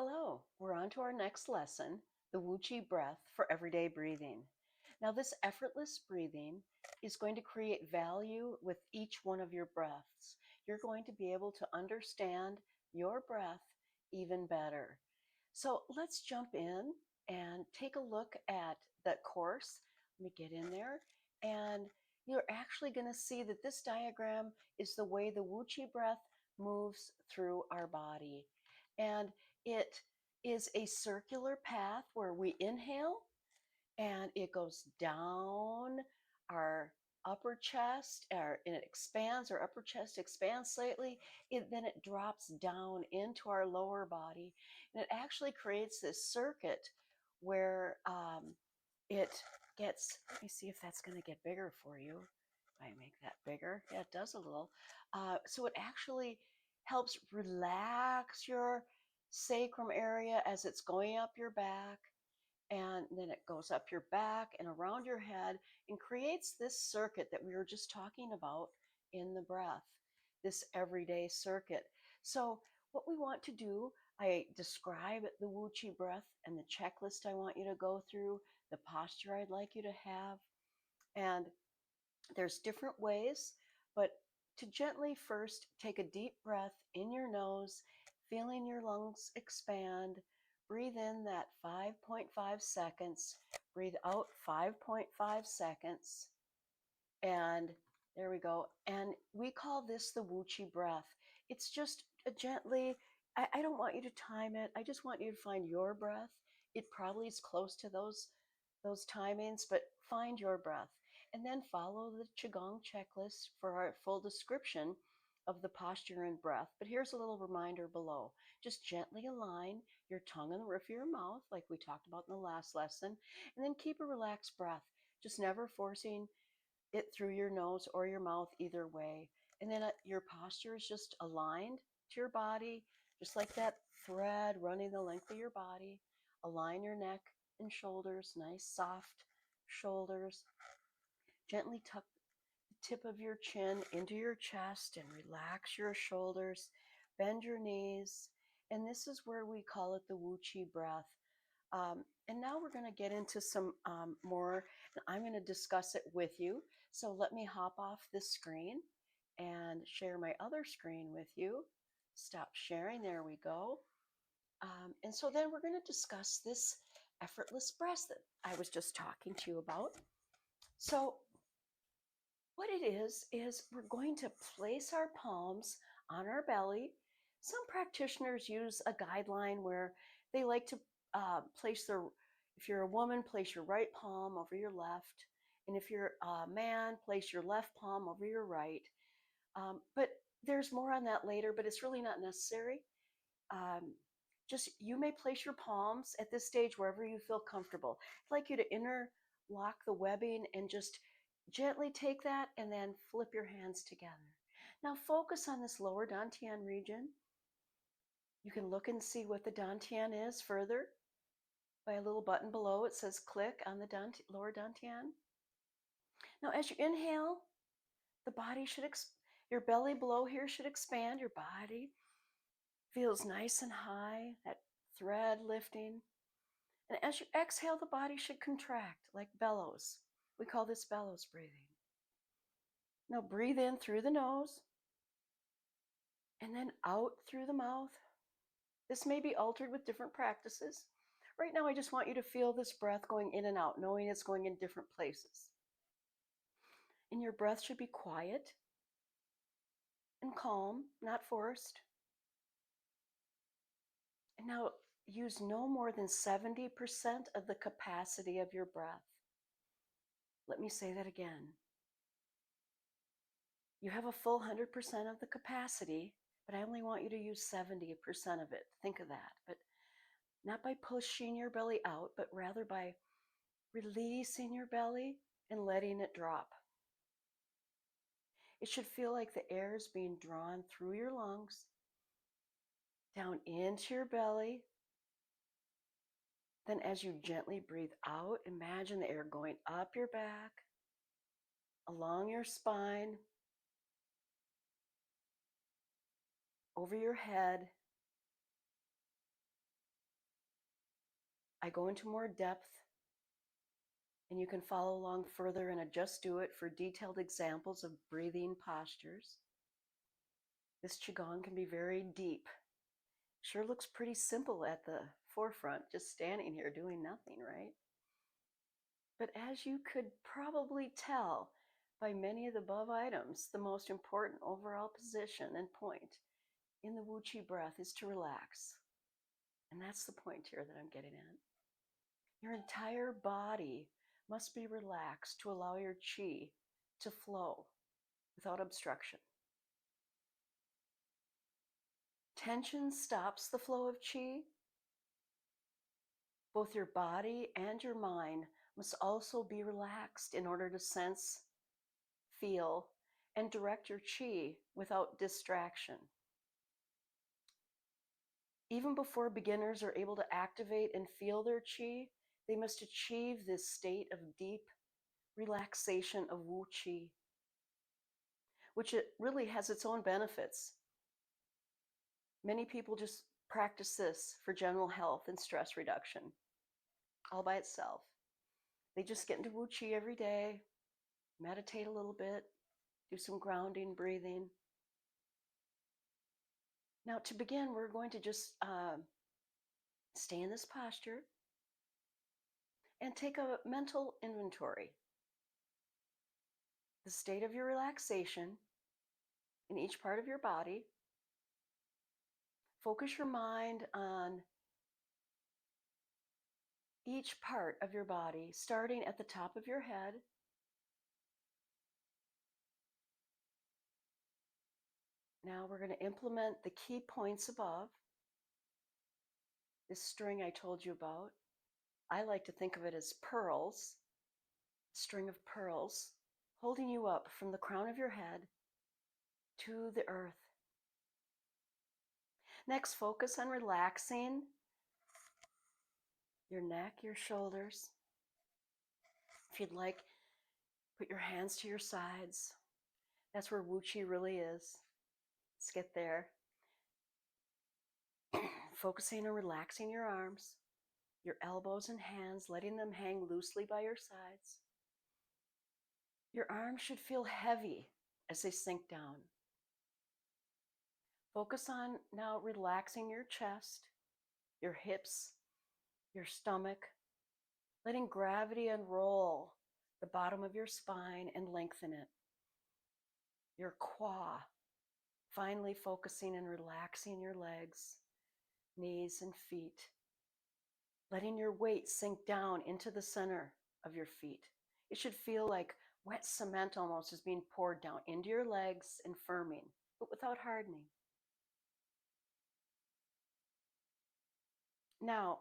Hello, we're on to our next lesson, the Wu Chi breath for everyday breathing. Now, this effortless breathing is going to create value with each one of your breaths. You're going to be able to understand your breath even better. So, let's jump in and take a look at that course. Let me get in there. And you're actually going to see that this diagram is the way the Wu Chi breath moves through our body. And it is a circular path where we inhale and it goes down our upper chest, and it expands, our upper chest expands slightly. Then it drops down into our lower body. And it actually creates this circuit where it gets, let me see if that's going to get bigger for you. I make that bigger. Yeah, it does a little. So it actually helps relax your sacrum area as it's going up your back, and then it goes up your back and around your head and creates this circuit that we were just talking about in the breath, this everyday circuit. So what we want to do, I describe the Wu Chi breath and the checklist I want you to go through, the posture I'd like you to have. And there's different ways, but to gently first take a deep breath in your nose, feeling your lungs expand. Breathe in that 5.5 seconds. Breathe out 5.5 seconds. And there we go. And we call this the Wu Chi breath. It's just a gently, I don't want you to time it. I just want you to find your breath. It probably is close to those timings, but find your breath. And then follow the Qigong checklist for our full description of the posture and breath. But here's a little reminder below. Just gently align your tongue in the roof of your mouth, like we talked about in the last lesson, and then keep a relaxed breath, just never forcing it through your nose or your mouth, either way. And then your posture is just aligned to your body, just like that thread running the length of your body. Align your neck and shoulders, nice soft shoulders. Gently tuck the tip of your chin into your chest and relax your shoulders. Bend your knees. And this is where we call it the Wu Chi breath. And now we're going to get into some more, and I'm going to discuss it with you. So let me hop off this screen and share my other screen with you. Stop sharing. There we go. And so then we're going to discuss this effortless breath that I was just talking to you about. So what it is we're going to place our palms on our belly. Some practitioners use a guideline where they like to place their, if you're a woman, place your right palm over your left. And if you're a man, place your left palm over your right. But there's more on that later, but it's really not necessary. Um, just you may place your palms at this stage wherever you feel comfortable. I'd like you to interlock the webbing and just gently take that and then flip your hands together. Now focus on this lower dantian region. You can look and see what the dantian is further by a little button below. It says click on the lower dantian. Now as you inhale, the body should, your belly below here should expand. Your body feels nice and high, that thread lifting. And as you exhale, the body should contract like bellows. We call this bellows breathing. Now breathe in through the nose and then out through the mouth. This may be altered with different practices. Right now, I just want you to feel this breath going in and out, knowing it's going in different places. And your breath should be quiet and calm, not forced. And now use no more than 70% of the capacity of your breath. Let me say that again. You have a full 100% of the capacity, but I only want you to use 70% of it. Think of that. But not by pushing your belly out, but rather by releasing your belly and letting it drop. It should feel like the air is being drawn through your lungs, down into your belly. Then as you gently breathe out, imagine the air going up your back, along your spine, over your head, I go into more depth, and you can follow along further in a Just Do It for detailed examples of breathing postures. This Qigong can be very deep. Sure looks pretty simple at the forefront, just standing here doing nothing, right? But as you could probably tell by many of the above items, the most important overall position and point in the Wu Qi breath is to relax. And that's the point here that I'm getting at. Your entire body must be relaxed to allow your Qi to flow without obstruction. Tension stops the flow of Qi. Both your body and your mind must also be relaxed in order to sense, feel, and direct your Qi without distraction. Even before beginners are able to activate and feel their Qi, they must achieve this state of deep relaxation of Wu Qi, which it really has its own benefits. Many people just practice this for general health and stress reduction all by itself. They just get into Wu Qi every day, meditate a little bit, do some grounding, breathing. Now, to begin, we're going to just stay in this posture and take a mental inventory. The state of your relaxation in each part of your body. Focus your mind on each part of your body, starting at the top of your head. Now we're going to implement the key points above. This string I told you about, I like to think of it as pearls, a string of pearls, holding you up from the crown of your head to the earth. Next, focus on relaxing your neck, your shoulders. If you'd like, put your hands to your sides. That's where Wu Qi really is. Let's get there. Focusing on relaxing your arms, your elbows and hands, letting them hang loosely by your sides. Your arms should feel heavy as they sink down. Focus on now relaxing your chest, your hips, your stomach, letting gravity unroll the bottom of your spine and lengthen it. Your quad, finally focusing and relaxing your legs, knees and feet, letting your weight sink down into the center of your feet. It should feel like wet cement almost is being poured down into your legs and firming, but without hardening. Now,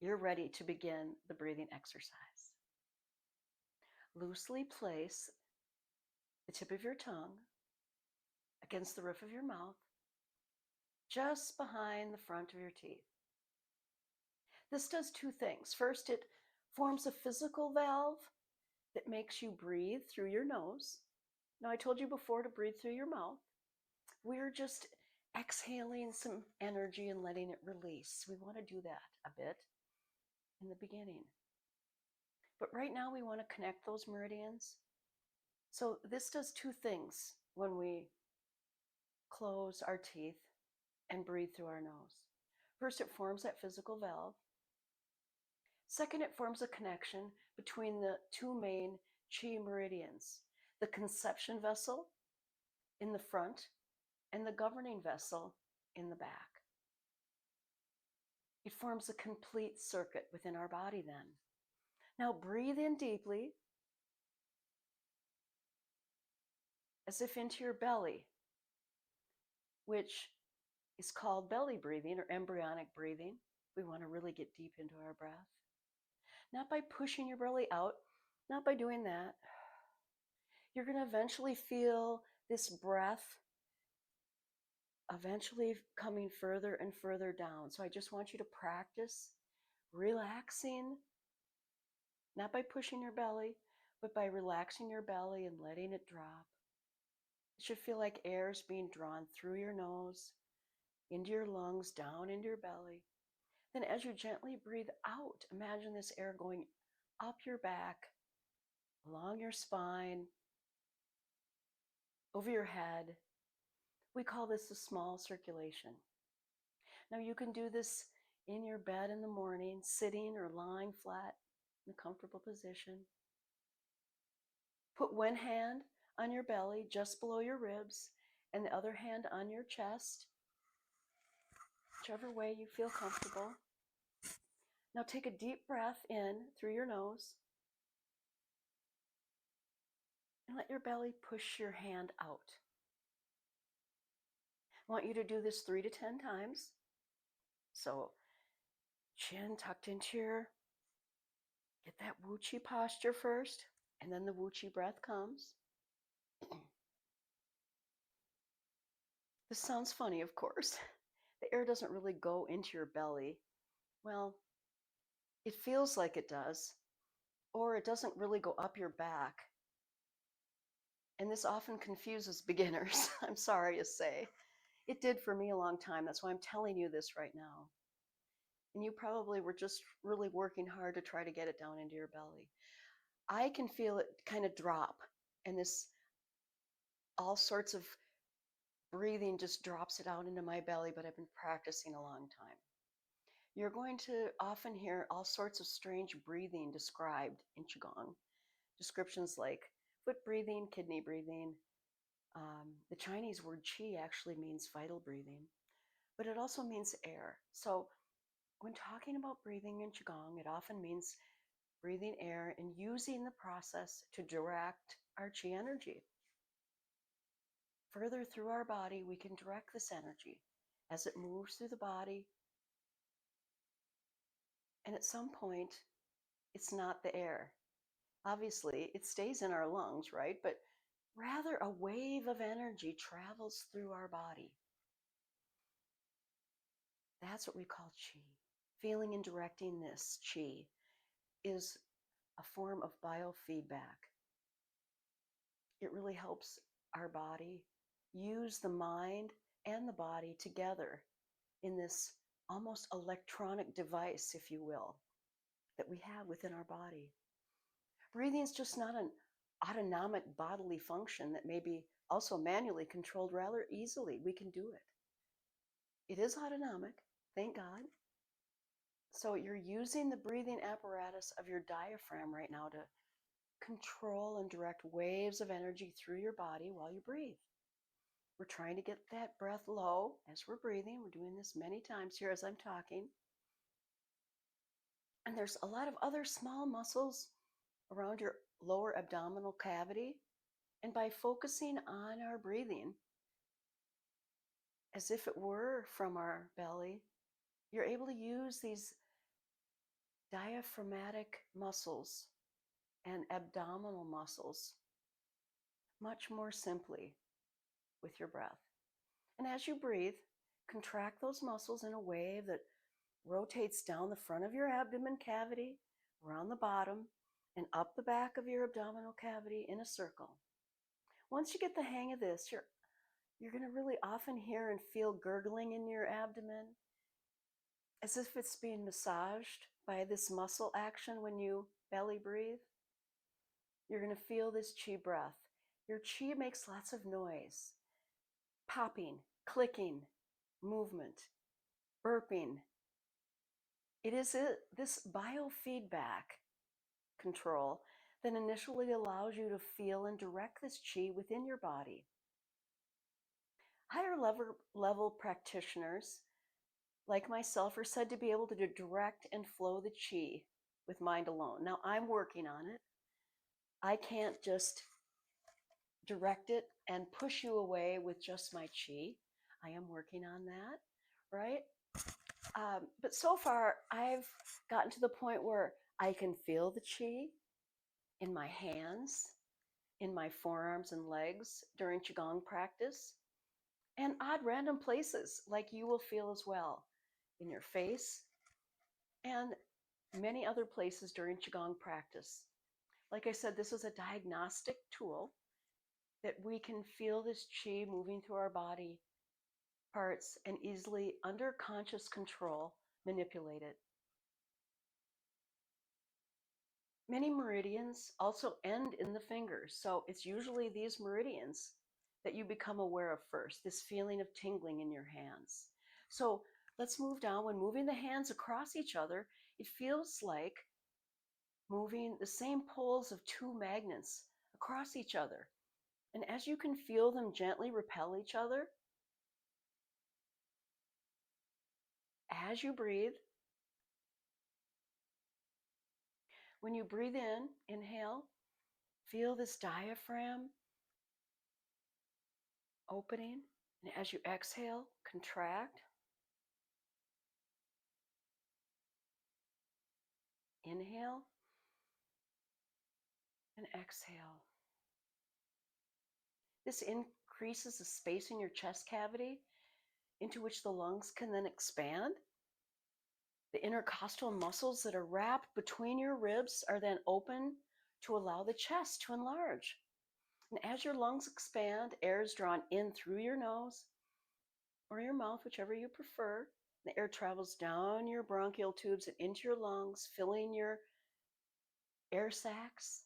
you're ready to begin the breathing exercise. Loosely place the tip of your tongue against the roof of your mouth, just behind the front of your teeth. This does two things. First, it forms a physical valve that makes you breathe through your nose. Now, I told you before to breathe through your mouth. We're just exhaling some energy and letting it release. We want to do that a bit in the beginning. But right now, we want to connect those meridians. So this does two things when we close our teeth and breathe through our nose. First, it forms that physical valve. Second, it forms a connection between the two main Qi meridians, the conception vessel in the front and the governing vessel in the back. It forms a complete circuit within our body then. Now breathe in deeply, as if into your belly, which is called belly breathing or embryonic breathing. We want to really get deep into our breath. Not by pushing your belly out, not by doing that. You're going to eventually feel this breath eventually coming further and further down. So I just want you to practice relaxing, not by pushing your belly, but by relaxing your belly and letting it drop. It should feel like air is being drawn through your nose, into your lungs, down into your belly. Then, as you gently breathe out, imagine this air going up your back, along your spine, over your head. We call this a small circulation. Now, you can do this in your bed in the morning, sitting or lying flat in a comfortable position. Put one hand on your belly just below your ribs and the other hand on your chest, whichever way you feel comfortable. Now take a deep breath in through your nose and let your belly push your hand out. I want you to do this 3 to 10 times. So chin tucked into get that Wuchi posture first, and then the Wuchi breath comes. This sounds funny, of course. The air doesn't really go into your belly. Well, it feels like it does, or it doesn't really go up your back. And this often confuses beginners, I'm sorry to say. It did for me a long time. That's why I'm telling you this right now. And you probably were just really working hard to try to get it down into your belly. I can feel it kind of drop, and this all sorts of breathing just drops it out into my belly, but I've been practicing a long time. You're going to often hear all sorts of strange breathing described in Qigong. Descriptions like foot breathing, kidney breathing. The Chinese word qi actually means vital breathing, but it also means air. So when talking about breathing in Qigong, it often means breathing air and using the process to direct our qi energy. Further through our body, we can direct this energy as it moves through the body. And at some point, it's not the air. Obviously, it stays in our lungs, right? But rather, a wave of energy travels through our body. That's what we call qi. Feeling and directing this qi is a form of biofeedback. It really helps our body use the mind and the body together in this almost electronic device, if you will, that we have within our body. Breathing is just not an autonomic bodily function that may be also manually controlled rather easily. We can do it. It is autonomic, thank God. So you're using the breathing apparatus of your diaphragm right now to control and direct waves of energy through your body while you breathe. We're trying to get that breath low as we're breathing. We're doing this many times here as I'm talking. And there's a lot of other small muscles around your lower abdominal cavity. And by focusing on our breathing, as if it were from our belly, you're able to use these diaphragmatic muscles and abdominal muscles much more simply with your breath. And as you breathe, contract those muscles in a wave that rotates down the front of your abdomen cavity, around the bottom, and up the back of your abdominal cavity in a circle. Once you get the hang of this, you're going to really often hear and feel gurgling in your abdomen, as if it's being massaged by this muscle action when you belly breathe. You're going to feel this qi breath. Your qi makes lots of noise, popping, clicking, movement, burping. It is this biofeedback control that initially allows you to feel and direct this qi within your body. Higher level practitioners, like myself, are said to be able to direct and flow the qi with mind alone. Now, I'm working on it. I can't just direct it and push you away with just my qi. I am working on that, right? But so far, I've gotten to the point where I can feel the qi in my hands, in my forearms and legs during Qigong practice, and odd random places like you will feel as well, in your face and many other places during Qigong practice. Like I said, this is a diagnostic tool that we can feel this qi moving through our body parts and easily, under conscious control, manipulate it. Many meridians also end in the fingers, so it's usually these meridians that you become aware of first, this feeling of tingling in your hands. So let's move down. When moving the hands across each other, it feels like moving the same poles of two magnets across each other. And as you can feel them gently repel each other, as you breathe, when you breathe in, inhale, feel this diaphragm opening. And as you exhale, contract. Inhale and exhale. This increases the space in your chest cavity into which the lungs can then expand. The intercostal muscles that are wrapped between your ribs are then open to allow the chest to enlarge. And as your lungs expand, air is drawn in through your nose or your mouth, whichever you prefer. The air travels down your bronchial tubes and into your lungs, filling your air sacs,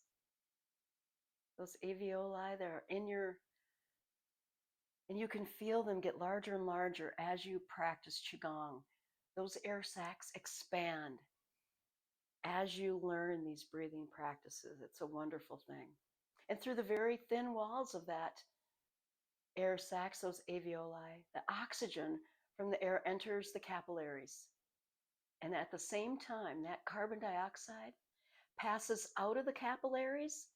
those alveoli that are in your, and you can feel them get larger and larger as you practice Qigong. Those air sacs expand as you learn these breathing practices. It's a wonderful thing. And through the very thin walls of that air sacs, those alveoli, the oxygen from the air enters the capillaries. And at the same time, that carbon dioxide passes out of the capillaries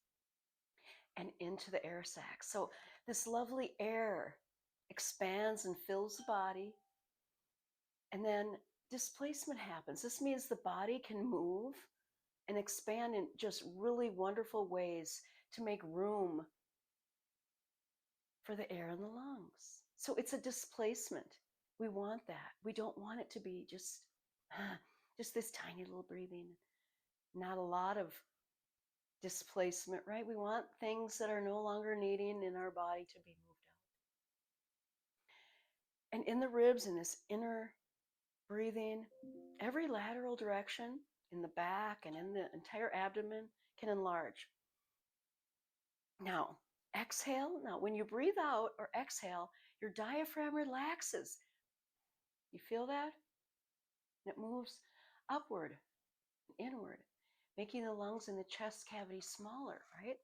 and into the air sacs. So this lovely air expands and fills the body. And then displacement happens. This means the body can move and expand in just really wonderful ways to make room for the air in the lungs. So it's a displacement. We want that. We don't want it to be just this tiny little breathing. Not a lot of displacement, right? We want things that are no longer needing in our body to be moved out. And in the ribs, in this inner breathing, every lateral direction in the back and in the entire abdomen can enlarge. Now, exhale. Now, when you breathe out or exhale, your diaphragm relaxes. You feel that? And it moves upward and inward, making the lungs and the chest cavity smaller, right?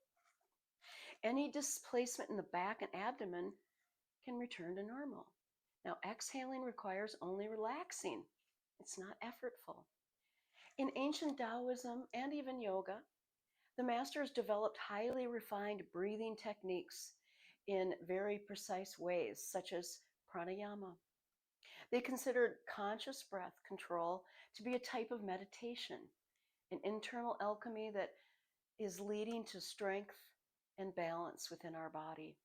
Any displacement in the back and abdomen can return to normal. Now, exhaling requires only relaxing. It's not effortful. In ancient Taoism and even yoga, the masters developed highly refined breathing techniques in very precise ways, such as pranayama. They considered conscious breath control to be a type of meditation, an internal alchemy that is leading to strength and balance within our body.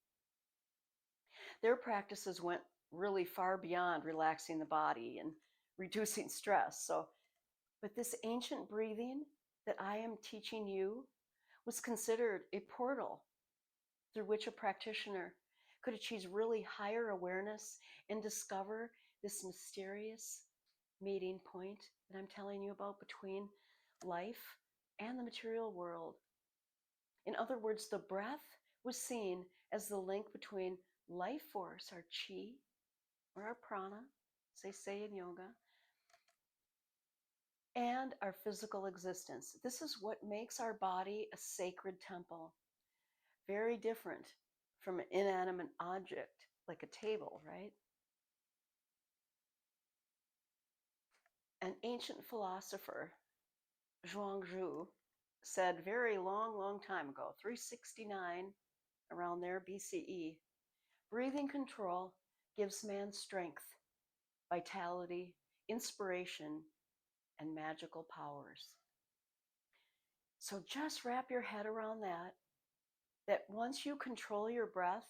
Their practices went really far beyond relaxing the body and reducing stress. But this ancient breathing that I am teaching you was considered a portal through which a practitioner could achieve really higher awareness and discover this mysterious meeting point that I'm telling you about between life and the material world. In other words, the breath was seen as the link between life force, our chi, or our prana, as they say in yoga, and our physical existence. This is what makes our body a sacred temple. Very different from an inanimate object like a table, right? An ancient philosopher, Zhuangzi, said very long time ago, 369, around there, BCE, breathing control gives man strength, vitality, inspiration, and magical powers. So just wrap your head around that once you control your breath,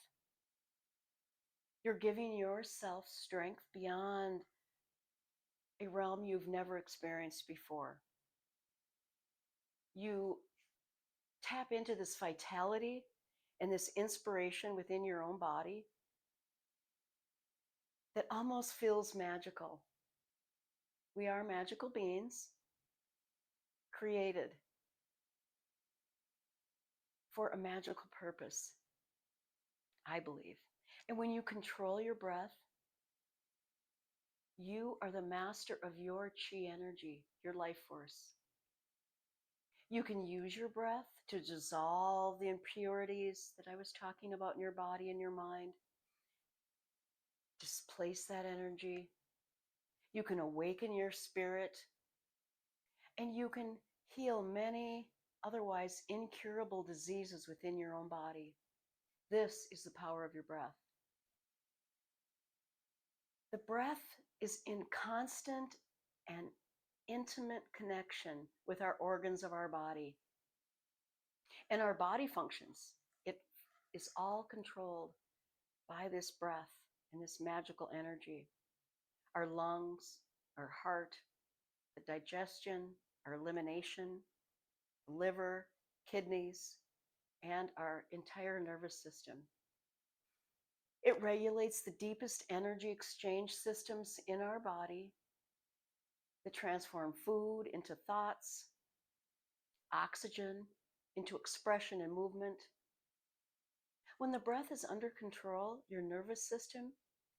you're giving yourself strength beyond a realm you've never experienced before. You tap into this vitality and this inspiration within your own body that almost feels magical. We are magical beings created for a magical purpose, I believe. And when you control your breath, you are the master of your chi energy, your life force. You can use your breath to dissolve the impurities that I was talking about in your body and your mind. Displace that energy. You can awaken your spirit, and you can heal many otherwise incurable diseases within your own body. This is the power of your breath. The breath is in constant and intimate connection with our organs of our body and our body functions. It is all controlled by this breath and this magical energy. Our lungs, our heart, the digestion, our elimination, liver, kidneys, and our entire nervous system. It regulates the deepest energy exchange systems in our body that transform food into thoughts, oxygen into expression and movement. When the breath is under control, your nervous system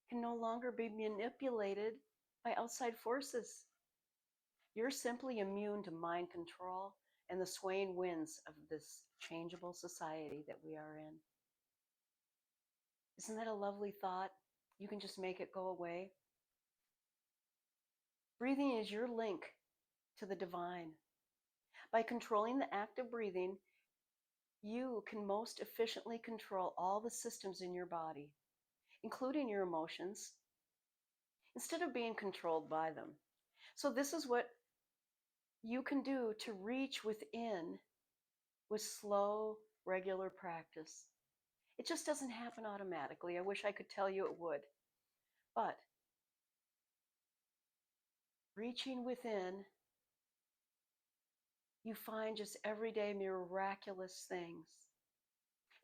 can no longer be manipulated by outside forces. You're simply immune to mind control and the swaying winds of this changeable society that we are in. Isn't that a lovely thought? You can just make it go away. Breathing is your link to the divine. By controlling the act of breathing, you can most efficiently control all the systems in your body, including your emotions, instead of being controlled by them. So, this is what you can do to reach within with slow, regular practice. It just doesn't happen automatically. I wish I could tell you it would. But reaching within, you find just everyday miraculous things.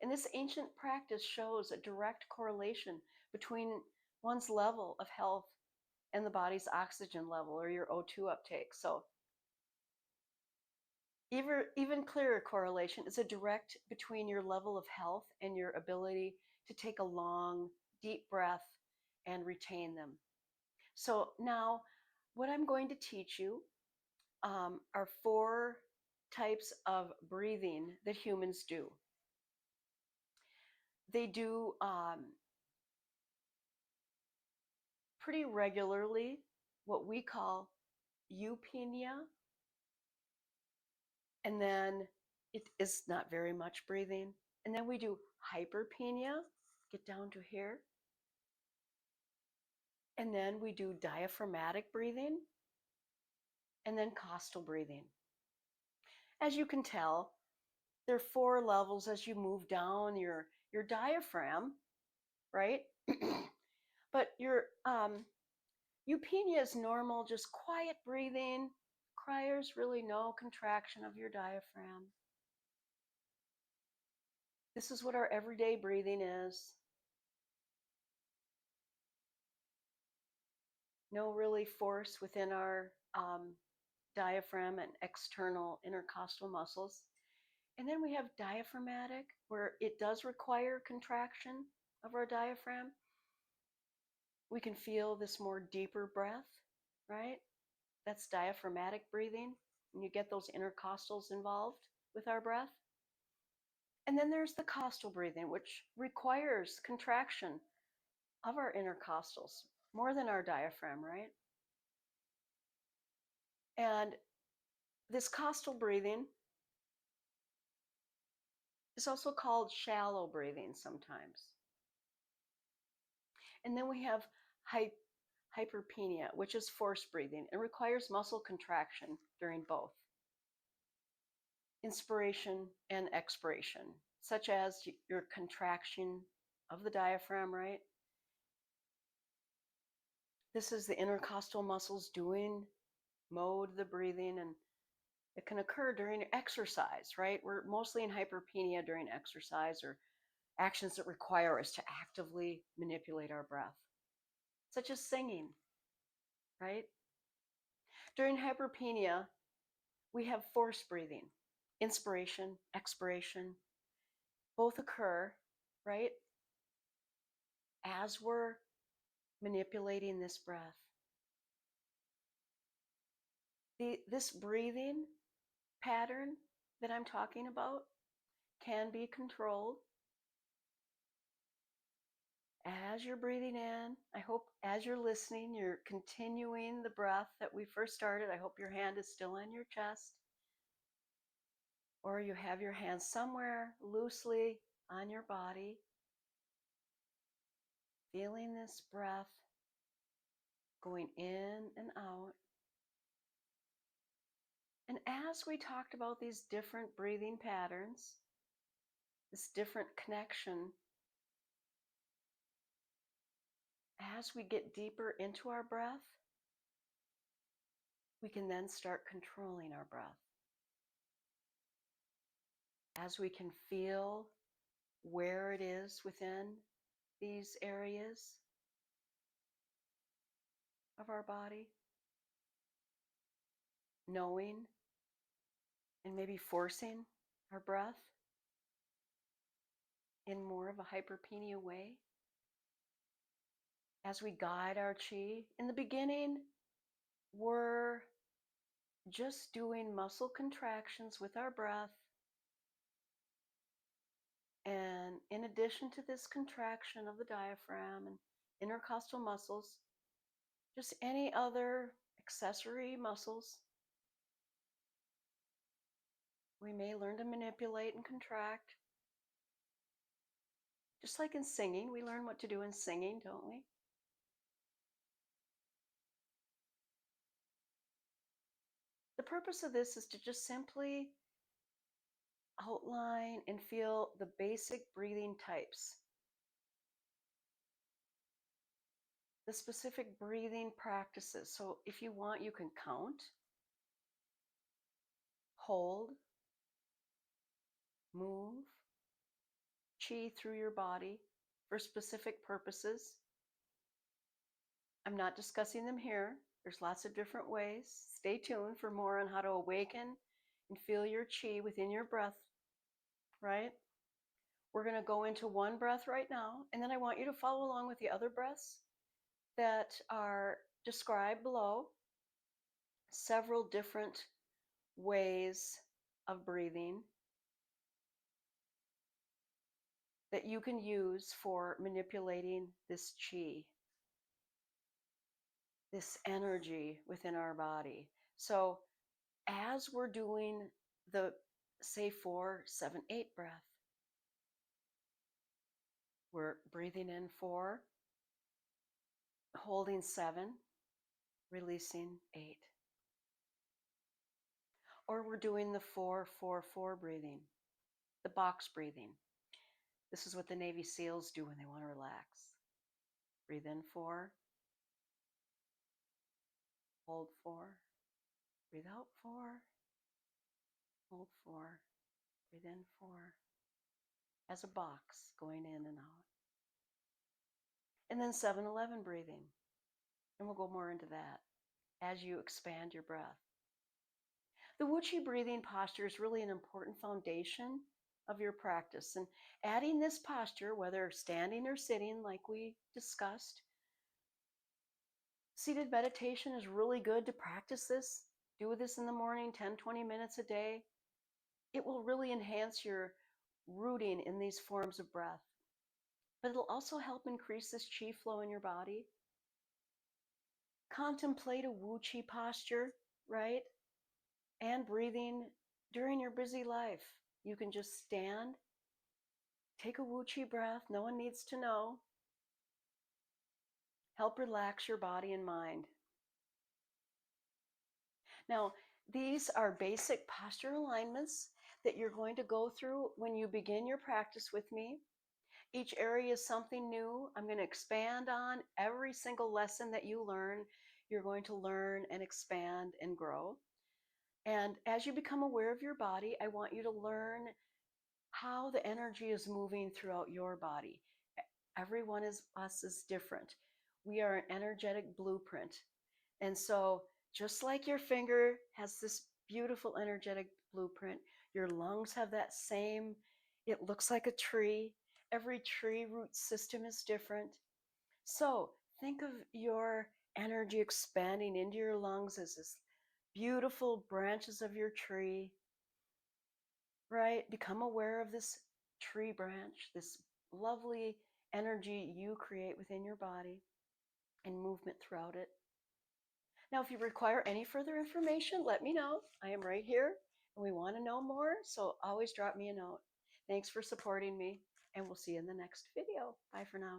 And this ancient practice shows a direct correlation between one's level of health and the body's oxygen level or your O2 uptake. So even clearer correlation is a direct between your level of health and your ability to take a long, deep breath and retain them. So now what I'm going to teach you are 4 types of breathing that humans do. They do pretty regularly what we call eupnea, and then it is not very much breathing. And then we do hyperpnea, get down to here. And then we do diaphragmatic breathing, and then costal breathing. As you can tell, there are 4 levels as you move down your diaphragm, right? But your eupnea is normal, just quiet breathing. Requires really no contraction of your diaphragm. This is what our everyday breathing is. No really force within our diaphragm and external intercostal muscles. And then we have diaphragmatic, where it does require contraction of our diaphragm. We can feel this more deeper breath, right? That's diaphragmatic breathing, and you get those intercostals involved with our breath. And then there's the costal breathing, which requires contraction of our intercostals more than our diaphragm, right? And this costal breathing is also called shallow breathing sometimes. And then we have hyperpnea, which is forced breathing and requires muscle contraction during both inspiration and expiration, such as your contraction of the diaphragm, right? This is the intercostal muscles doing mode the breathing, and it can occur during exercise, right? We're mostly in hyperpnea during exercise or actions that require us to actively manipulate our breath, such as singing, right? During hyperpenia, we have forced breathing. Inspiration, expiration, both occur, right, as we're manipulating this breath. This breathing pattern that I'm talking about can be controlled. As you're breathing in, I hope as you're listening, you're continuing the breath that we first started. I hope your hand is still on your chest, or you have your hand somewhere loosely on your body, feeling this breath going in and out. And as we talked about these different breathing patterns, this different connection, as we get deeper into our breath, we can then start controlling our breath. As we can feel where it is within these areas of our body, knowing and maybe forcing our breath in more of a hyperpenia way. As we guide our chi, in the beginning, we're just doing muscle contractions with our breath. And in addition to this contraction of the diaphragm and intercostal muscles, just any other accessory muscles, we may learn to manipulate and contract. Just like in singing, we learn what to do in singing, don't we? The purpose of this is to just simply outline and feel the basic breathing types, the specific breathing practices. So if you want, you can count, hold, move chi through your body for specific purposes. I'm not discussing them here. There's lots of different ways. Stay tuned for more on how to awaken and feel your chi within your breath, right? We're going to go into one breath right now, and then I want you to follow along with the other breaths that are described below. Several different ways of breathing that you can use for manipulating this chi, this energy within our body. So as we're doing the, say, 4, 7, 8 breath, we're breathing in 4, holding 7, releasing 8. Or we're doing the 4-4-4 breathing, the box breathing. This is what the Navy SEALs do when they want to relax. Breathe in 4, hold 4, breathe out 4, hold 4, breathe in 4, as a box going in and out. And then 7-11 breathing. And we'll go more into that as you expand your breath. The Wuchi breathing posture is really an important foundation of your practice. And adding this posture, whether standing or sitting, like we discussed, seated meditation is really good to practice this. Do this in the morning, 10, 20 minutes a day. It will really enhance your rooting in these forms of breath. But it'll also help increase this chi flow in your body. Contemplate a Wu Chi posture, right? And breathing during your busy life. You can just stand, take a Wu Chi breath. No one needs to know. Help relax your body and mind. Now, these are basic posture alignments that you're going to go through when you begin your practice with me. Each area is something new. I'm going to expand on every single lesson that you learn. You're going to learn and expand and grow. And as you become aware of your body, I want you to learn how the energy is moving throughout your body. Every one of us is different. We are an energetic blueprint. And so Just like your finger has this beautiful energetic blueprint, your lungs have that same, it looks like a tree. Every tree root system is different. So think of your energy expanding into your lungs as this beautiful branches of your tree, right? Become aware of this tree branch, this lovely energy you create within your body and movement throughout it. Now, if you require any further information, let me know. I am right here and we want to know more, so always drop me a note. Thanks for supporting me, and we'll see you in the next video. Bye for now.